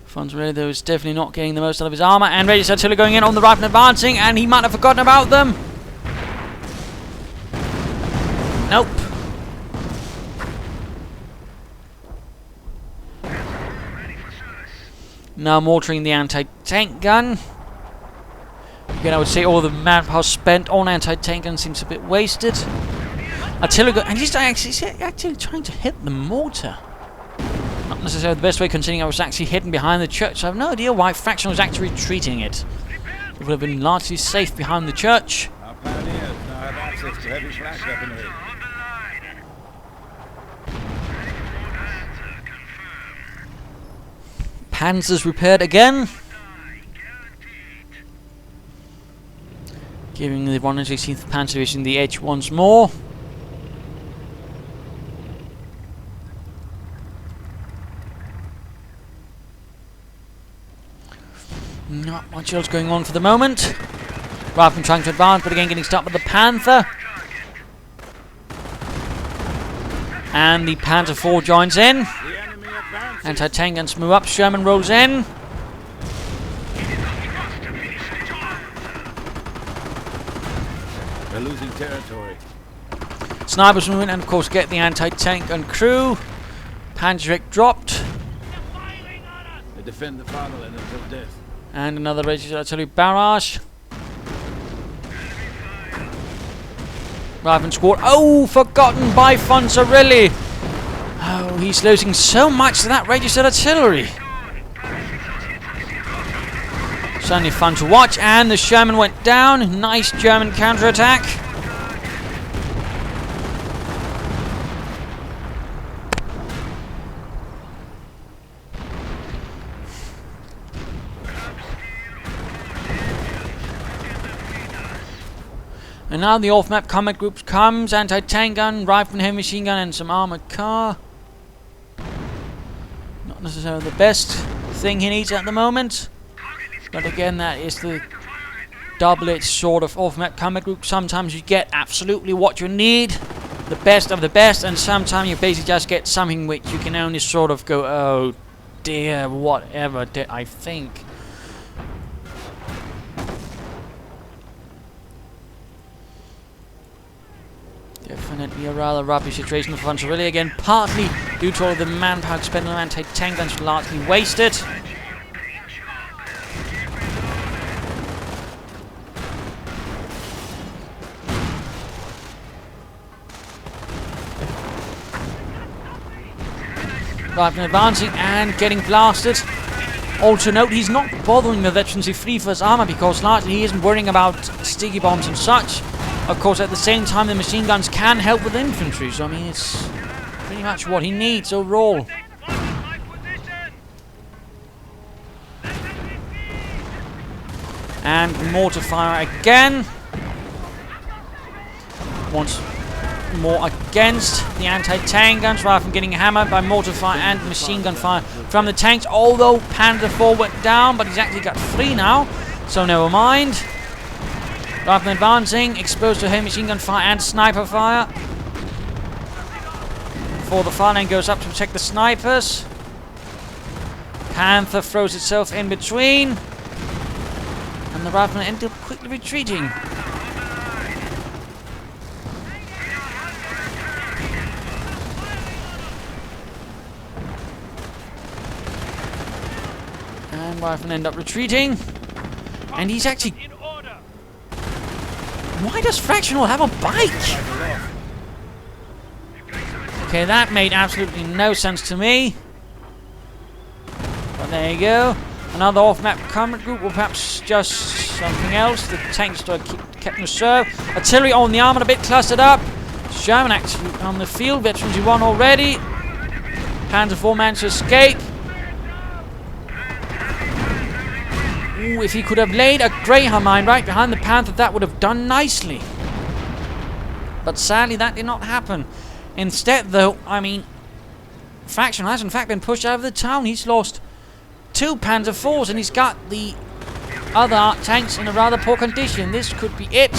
Fonzarelli, though, is definitely not getting the most out of his armor. And register artillery going in on the right and advancing. And he might have forgotten about them. Nope. Now mortaring the anti-tank gun. Again, I would say all the manpower spent on anti-tank gun seems a bit wasted. Artillery gun, and he's actually trying to hit the mortar. Not necessarily the best way, considering I was actually hidden behind the church. So I have no idea why Fractional was actually retreating it. It would have been largely safe behind the church. Our pioneers now have access to heavy flash weaponry. Panzers repaired again. Giving the 116th Panzer Division the edge once more. Not much else going on for the moment. Rifleman trying to advance, but again getting stuck with the Panther. And the Panzer 4 joins in. Anti-tank guns move up. Sherman rolls in. They're losing territory. Snipers move in and of course get the anti-tank gun crew. Panzerek dropped. They defend the fatherland until death. And another registered artillery barrage. Rifleman squad. Oh, forgotten by Fonzarelli. Oh, he's losing so much to that registered artillery. Certainly fun to watch. And the Sherman went down. Nice German counterattack. And now the off-map combat group comes. Anti-tank gun, rifleman, heavy machine gun, and some armored car. Not necessarily the best thing he needs at the moment. But again, that is the double-edged sort of off-map combat group. Sometimes you get absolutely what you need. The best of the best. And sometimes you basically just get something which you can only sort of go, oh dear, whatever did I think. Definitely a rather rubbish situation for Fonzarelli again, partly due to all the manpower spent on anti-tank guns largely wasted. Rifleman advancing and getting blasted. Also note, he's not bothering the veterans who flee for his armor because largely he isn't worrying about sticky bombs and such. Of course, at the same time, the machine guns can help with infantry, so I mean, it's pretty much what he needs overall. And mortar fire again. Once more against the anti-tank guns, rather than getting hammered by mortar fire and machine gun fire from the tanks. Although Panzer 4 went down, but he's actually got 3 now, so never mind. Rifleman advancing, exposed to heavy machine gun fire and sniper fire. Before the fire line goes up to protect the snipers. Panther throws itself in between. And the rifleman ended up quickly retreating. Riflemen end up retreating. And he's actually... Why does Fractional have a bike? Okay, that made absolutely no sense to me. But there you go. Another off-map combat group, or perhaps just something else. The tanks are kept in reserve. Artillery on the Armoured, a bit clustered up. German actually on the field. Veterans you won already. Panzer 4 managed to escape. Ooh, if he could have laid a Greyhound mine right behind the Panther, that would have done nicely. But sadly, that did not happen. Instead, though, I mean, Fractional has in fact been pushed out of the town. He's lost 2 Panzer 4s, and he's got the other tanks in a rather poor condition. This could be it.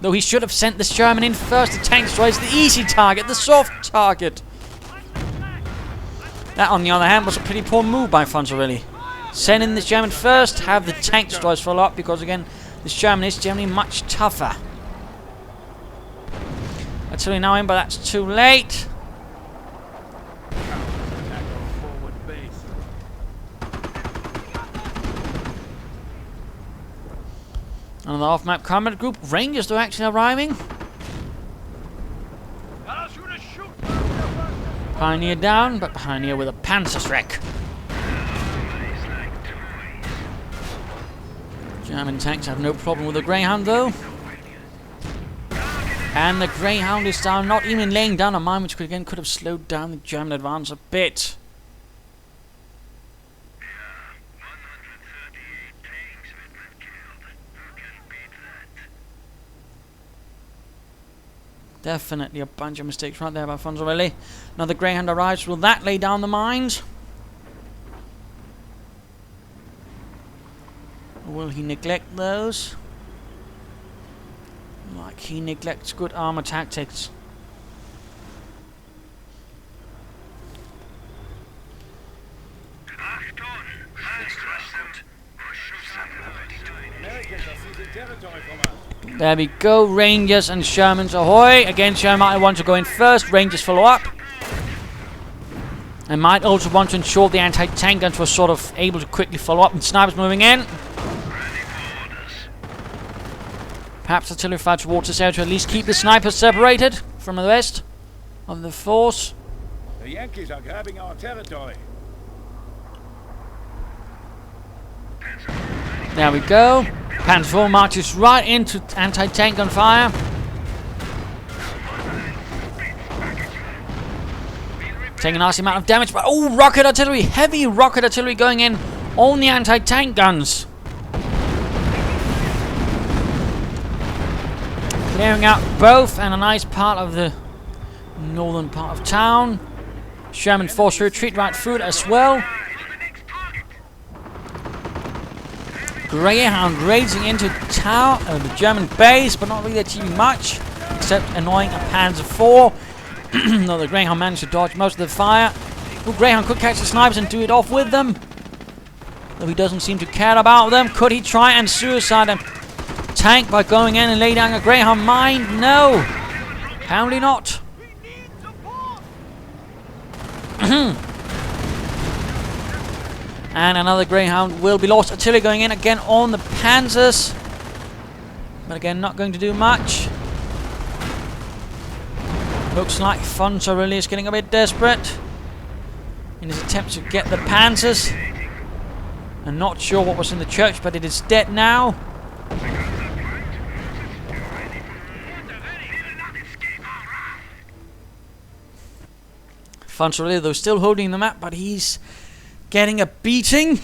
Though he should have sent this German in first. The tank destroys the easy target, the soft target. That, on the other hand, was a pretty poor move by Fonzarelli. Send in this German first, have the tank destroyers follow up, because again, this German is generally much tougher. Artillery now in, but that's too late. Another off-map combat group. Rangers are actually arriving. Pioneer down, but Pioneer with a Panzerschreck. German tanks have no problem with the Greyhound, though. And the Greyhound is down, not even laying down a mine, which could have slowed down the German advance a bit. Definitely a bunch of mistakes right there by Fonzarelli. Another Greyhound arrives. Will that lay down the mines? Or will he neglect those? Like he neglects good armor tactics. There we go, Rangers and Shermans ahoy. Again, Sherman might want to go in first, Rangers follow up. And might also want to ensure the anti-tank guns were sort of able to quickly follow up, and snipers moving in. Perhaps artillery fire towards this area to at least keep the snipers separated from the rest of the force. The Yankees are grabbing our territory. There we go. Panzer 4 marches right into anti-tank gunfire. Taking a nasty amount of damage, but oh, rocket artillery, heavy rocket artillery going in on the anti-tank guns. Clearing out both and a nice part of the northern part of town. Sherman forced to retreat right through it as well. Greyhound racing into town, the German base, but not really achieving much, except annoying a Panzer 4. Though the Greyhound managed to dodge most of the fire. Well, Greyhound could catch the snipers and do it off with them. Though he doesn't seem to care about them. Could he try and suicide a tank by going in and lay down a Greyhound mine? No. Apparently not. And another Greyhound will be lost. Artillery going in again on the Panzers. But again, not going to do much. Looks like Fonzarelli is getting a bit desperate in his attempt to get the Panzers. I'm not sure what was in the church, but it is dead now. Fonzarelli, though, still holding the map, but he's getting a beating,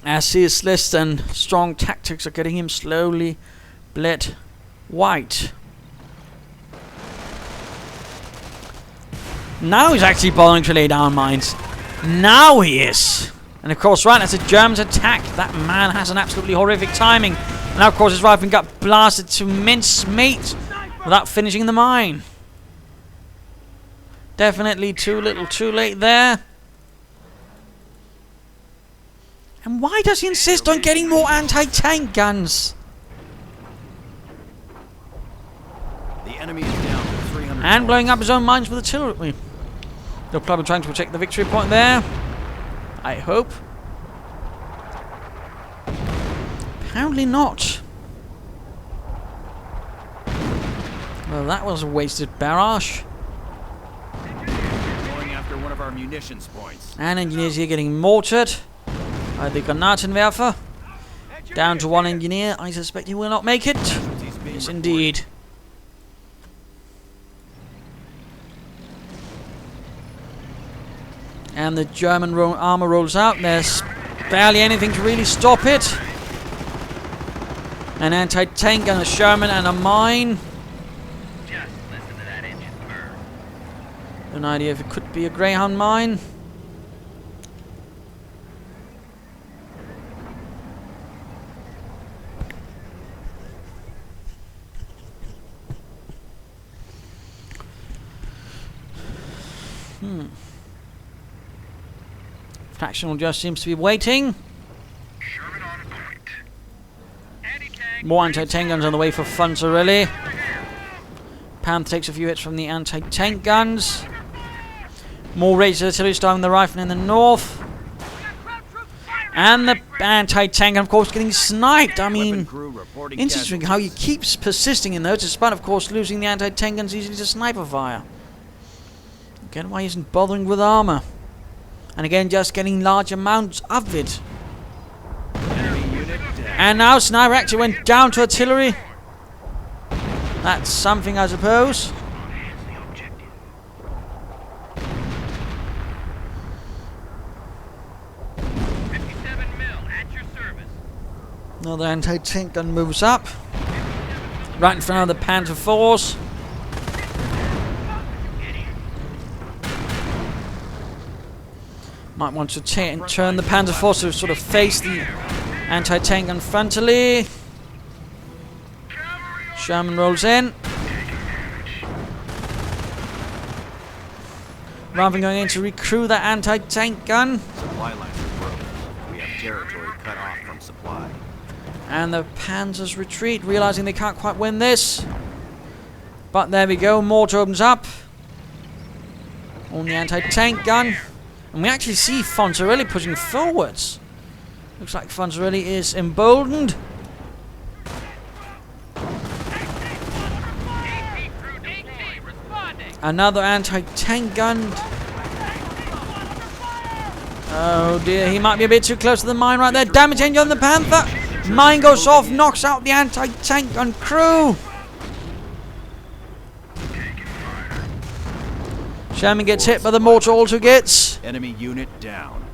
as his less than strong tactics are getting him slowly bled white. Now he's actually bothering to lay down mines. Now he is. And of course, right as the Germans attack, that man has an absolutely horrific timing. And now, of course, his rifleman got blasted to mincemeat without finishing the mine. Definitely too little, too late there. And why does he insist on getting more anti-tank guns? The enemy is down to 300. And blowing up his own mines with artillery. They're probably trying to protect the victory point there. I hope. Apparently not. Well, that was a wasted barrage. Going after one of our munitions points. And engineers here getting mortared by the Granatenwerfer. Down to one engineer. I suspect he will not make it. Casualties being Yes, reported. indeed. And the German armor rolls out. There's barely anything to really stop it. An anti-tank and a Sherman and a mine. Just listen to that engine burn. An idea if it could be a Greyhound mine. Fractional just seems to be waiting. Sherman on point. Anti-tank. More anti-tank guns on the way for Fonzarelli. Panther takes a few hits from the anti-tank guns. More raged artillery starting the rifle in the north. And the anti-tank, of course, getting sniped. I mean, Weapon crew reporting interesting how he casualties. keeps persisting in those, despite, of course, losing the anti-tank guns easily to sniper fire. Again, why he isn't bothering with armor. And again, just getting large amounts of it. Enemy unit down. And now sniper actually went down to artillery. That's something, I suppose. Enhance the objective. .57 mil at your service. Another anti-tank gun moves up. Right in front of the Panther force. Might want to turn the Panzer force to sort of face the anti-tank gun frontally. Sherman rolls in. Rather than going in to recruit that anti-tank gun. Supply lines are broken. We have territory cut off from supply. And the Panzers retreat, realizing they can't quite win this. But there we go, mortar opens up on the anti-tank gun. And we actually see Fonzarelli pushing forwards. Looks like Fonzarelli is emboldened. Another anti-tank gun. Oh dear, he might be a bit too close to the mine right there. Damage engine on the Panther. Mine goes off, knocks out the anti-tank gun crew. Sherman gets hit, but the mortar also gets. Enemy unit down.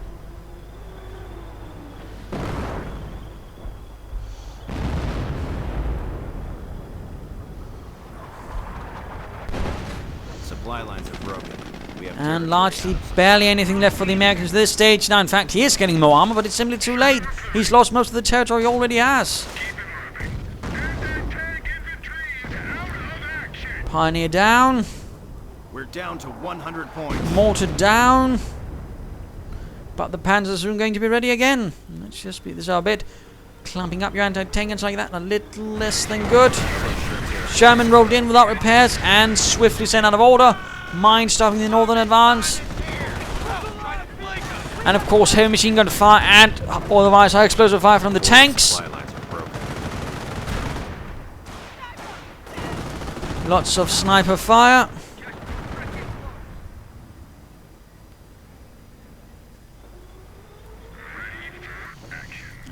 Supply lines are broken. We have And territory largely lost. barely anything left for the Americans at this stage. Now, in fact, he is getting more armor, but it's simply too late. He's lost most of the territory he already has. Pioneer down. We're down to 100 points. Mortar down. But the Panzers are soon going to be ready again. Let's just speed this up a bit. Clamping up your anti-tank guns like that, a little less than good. Sherman rolled in without repairs and swiftly sent out of order. Mine stopping the northern advance. And of course, heavy machine gun fire and otherwise high explosive fire from the tanks. Supply lines are broken. Lots of sniper fire.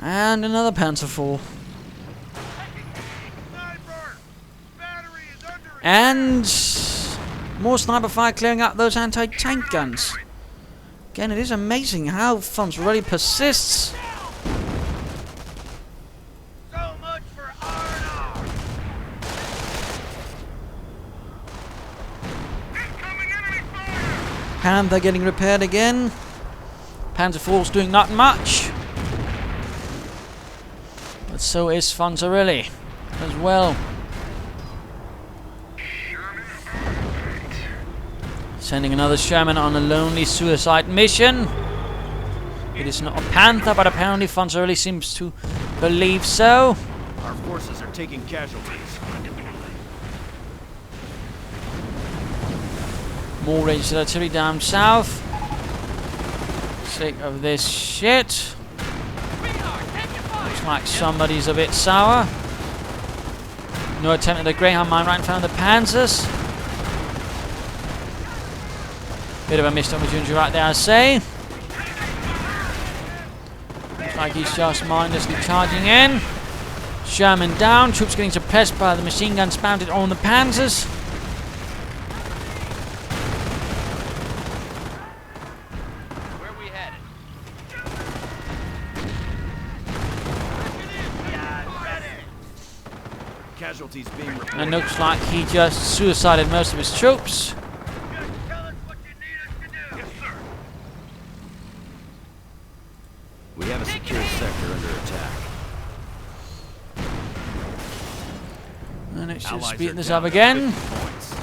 And another Panzer fall. And more sniper fire clearing out those anti-tank guns. Again, it is amazing how Fonzarelli persists. So much for R&R. Incoming enemy fire. Panther getting repaired again. Panzer Force doing not much. But so is Fonzarelli as well. Sending another Sherman on a lonely suicide mission. It is not a Panther, but apparently Fonzarelli seems to believe so. Our forces are taking casualties. More ranged artillery down south. Sick of this shit. Looks like somebody's a bit sour. No attempt at the Greyhound mine right in front of the Panzers. Bit of a missed opportunity right there, I say. Looks like he's just mindlessly charging in. Sherman down. Troops getting suppressed by the machine guns mounted on the Panzers. Where we headed? Casualties being reported. And it looks like he just suicided most of his troops. Just tell us what you need us to do. Yes, sir. We have a secure sector under attack. And it's just Allies speeding are this down up to again. 50 points.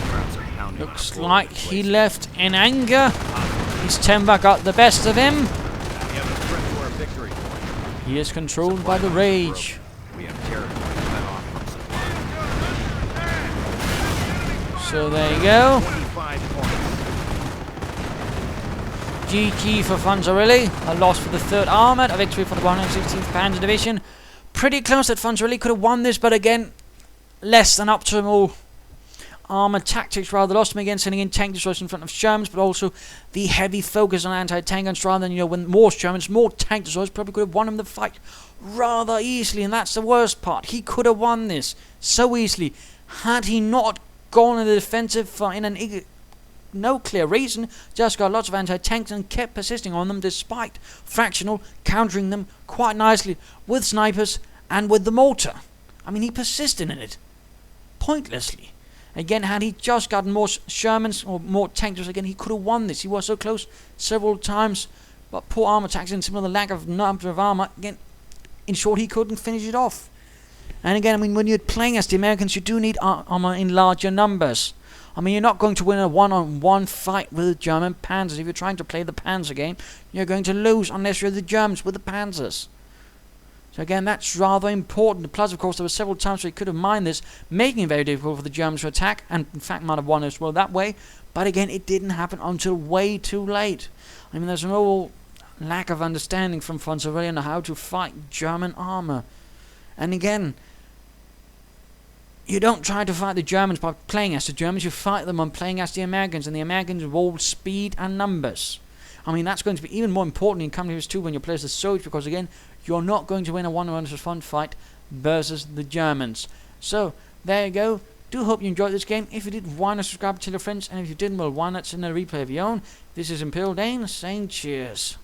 Crowds are pounding on Looks our like forward he place. left in anger. His temper got the best of him. We have a threat to our victory point. He is controlled by the Supply lines are rage. broken. We have territory cut off from supply. So there you go. 25 points. GG for Fonzarelli. A loss for the 3rd Armoured. A victory for the 116th Panzer Division. Pretty close that Fonzarelli could have won this, but again, less than optimal armoured tactics rather lost him again, sending in tank destroyers in front of Shermans, but also the heavy focus on anti-tank guns rather than, when more Shermans, more tank destroyers probably could have won him the fight rather easily, and that's the worst part. He could have won this so easily had he not gone in the defensive for no clear reason, just got lots of anti-tanks and kept persisting on them despite Fractional countering them quite nicely with snipers and with the mortar. I mean, he persisted in it pointlessly. Again, had he just gotten more Shermans or more tankers, again, he could have won this. He was so close several times, but poor armor tactics and similar lack of number of armor, again, in short, he couldn't finish it off. And again, I mean, when you're playing as the Americans, you do need armor in larger numbers. I mean, you're not going to win a one-on-one fight with the German Panzers. If you're trying to play the Panzer game, you're going to lose unless you're the Germans with the Panzers. So again, that's rather important. Plus, of course, there were several times where he could have mined this, making it very difficult for the Germans to attack, and in fact might have won as well that way. But again, it didn't happen until way too late. I mean, there's an overall lack of understanding from Fonzarelli on how to fight German armor. And again, you don't try to fight the Germans by playing as the Germans, you fight them on playing as the Americans, and the Americans involve speed and numbers. I mean, that's going to be even more important in Company 2 when you play as the Soviets, because again, you're not going to win a one-on-one fight versus the Germans. So, there you go. Do hope you enjoyed this game. If you did, why not subscribe, tell your friends, and if you didn't, well, why not send a replay of your own. This is Imperial Dane saying cheers.